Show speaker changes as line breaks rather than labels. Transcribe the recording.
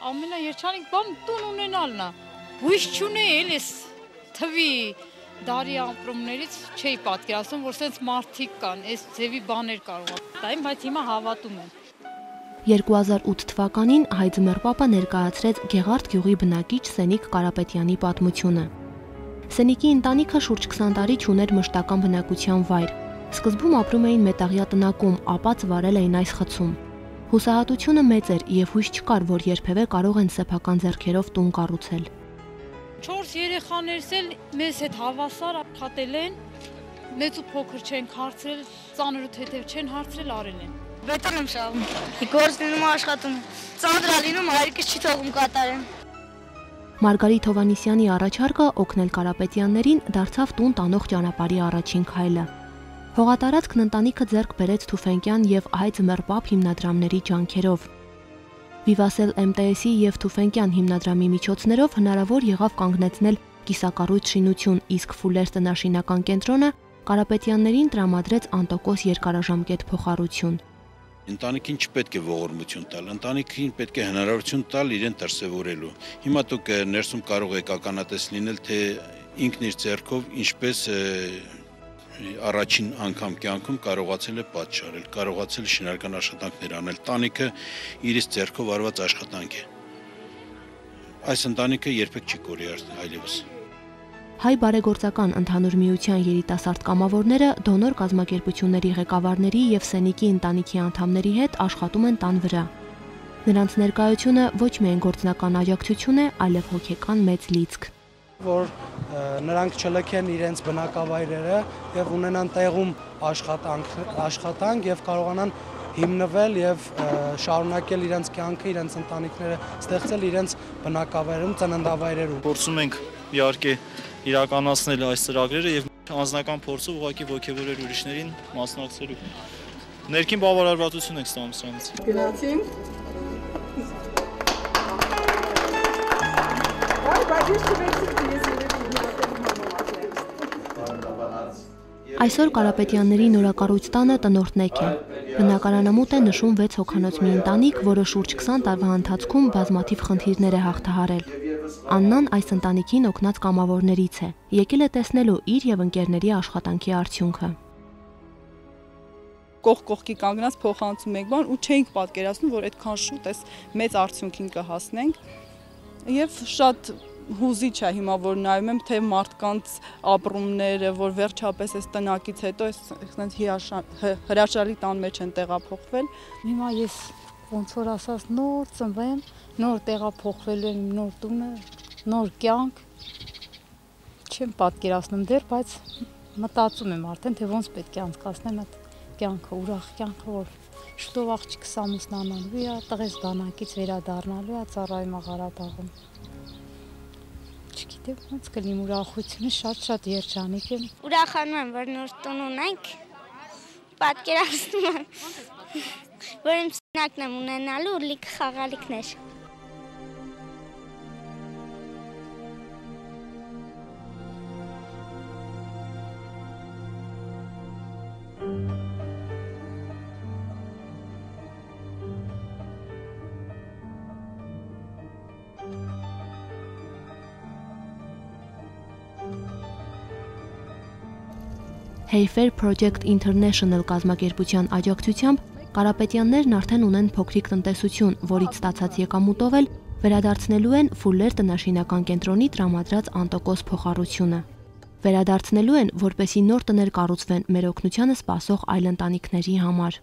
ամենաերջանիկ բան տուն ունենալն է։ Հույս չունեի էլես թվի դարի ապրումներից չէի պատկերացնում, որ սենց մարդիկ կան, այս ձևի բաներ կարող է, բայց հիմա հավատում եմ։
2008 թվականին Հայ Ձմեռ ներկայացրեց Գեղարդ գյուղի բնակիչ Սենիկ Կարապետյանի պատմությունը։ Սենիկի ընտանիքը շուրջ 20 տարի չուներ մշտական բնակության վայր։ Սկզբում ապրում էին մետաղյա տնակում, ապա ծվարել էին այս խցում։ Հուսահատությունը մեծ էր եւ հույս չկար, որ երբևէ կարող են սեփական ձեռքերով տուն կառուցել։
4 երեխաներս էլ մեզ հետ հավասար աշխատել են, մեծ ու փոքր չեն հարցրել, ծանր ու թեթև չեն հարցրել, արել են։
Բետոն եմ շահում, գործ լինում աշխատում, ծանր լինում, հայրիկս չի թողում կատարեմ։
Մարգարիտ Հովհաննիսյանի առաջարկը օգնել Կարապետյաններին դարձավ տուն տանող ճանապարհի առաջին քայլը։ Հողատարածքն ընտանիքը ձեռք բերեց Թուֆենկյան եւ Հայ Ձմեռ հիմնադրամների ջանքերով։ Վիվասել MTS-ի եւ Թուֆենկյան հիմնադրամի միջոցներով հնարավոր եղավ կանգնեցնել կիսակառույց շինություն, իսկ Ֆուլեր տնաշինական կենտրոնը Կարապետյաններին տրամադրեց անտոկոս երկարաժամկետ փոխառություն։
Ընտանիքին չպետք է ողորմություն տալ, ընտանիքին պետք է հնարավորություն տալ իրեն դրսևորելու։ Հիմա դուք ներսում կարող եք ականատես լինել, թե ինքն իր ձեռքով ինչպես առաջին անգամ կյանքում կարողացել է պատշարել, կարողացել շինարական աշխատանքներ անել։ Տանիքը իրից ձեռքով արված աշխատանք է։ Այս ընտանիքը երբեք չի կորի այլևս։
Հայ բարեգործական ընդհանուր միության երիտասարդ կամավորները դոնոր կազմակերպությունների ղեկավարների եւ Սենիկի ընտանիքի անդամների հետ աշխատում են տան վրա։ Նրանց ներկայությունը ոչ միայն գործնական աջակցություն է, այլև հոգեկան մեծ լիցք։
Որ նրանք չլքեն իրենց բնակավայրերը եւ ունենան տեղում աշխատանք եւ կարողանան հիմնվել եւ շարունակել իրենց կյանքը, իրենց ընտանիքները ստեղծել իրենց բնակավայրերում, ծննդավայրերում։
Փորձում ենք իհարկե իրականացնել այս ծրագրերը եւ անձնական փորձով ուղղակի ողջևորել ուրիշներին մասնակցելու։ Ներքին բավարարվածություն ենք ստանում սրանից։
Գնացինք։
Այսօր Կարապետյանների նորակառույց տանը տնօրտնեկ է։ Բնակարանամուտ է նշում 6 հոգանոց մի ընտանիք, որը շուրջ 20 տարվա ընթացքում բազմաթիվ խնդիրներ է հաղթահարել։ Աննան այս ընտանիքին օգնած կամավորներից է։ Եկել է տեսնելու իր եւ ընկերների աշխատանքի արդյունքը։
Կողքի կանգնած փոխանցում ենք բան ու չէինք պատկերացնում, որ այդքան շուտ այս մեծ արդյունքին կհասնենք։ Եվ շատ հուզիչ է հիմա, որ նայում եմ, թե մարդկանց ապրումները, որ վերջապես այս տնակից հետո այս հրաշալի տան մեջ են տեղափոխվել։
Հիմա ես ոնց որ ասած նոր ծնվեմ, նոր տեղափոխվելու եմ նոր տունը, նոր կյանք։ Չեմ պատկերացնում դեռ, բայց մտածում եմ արդեն, թե ոնց պետք է անցկացնեմ այդ կյանքը, ուրախ կյանքը, որ շուտով աղջիկս ամուսնանալու է, տղես բանակից վերադառնալու է Ծառայում Ղարաբաղում։ Չգիտեմ ոնց կլինի, ուրախությունը շատ երջանիկ է։
Ուրախանում եմ, որ նոր տուն ունենք, պատկերացնում եմ, որ իմ սենակն եմ ունենալու ու լիք խաղալիքներ։
Hayfair Project International կազմակերպության աջակցությամբ Կարապետյաններն արդեն ունեն փոքրիկ տնտեսություն, որից ստացած եկամուտով էլ վերադարձնելու են Ֆուլեր տնաշինական կենտրոնի տրամադրած անտոկոս փոխառությունը։ Վերադարձնելու են, որպեսզի նոր տներ կառուցվեն մեր օգնությանը սպասող այլ ընտանիքների համար։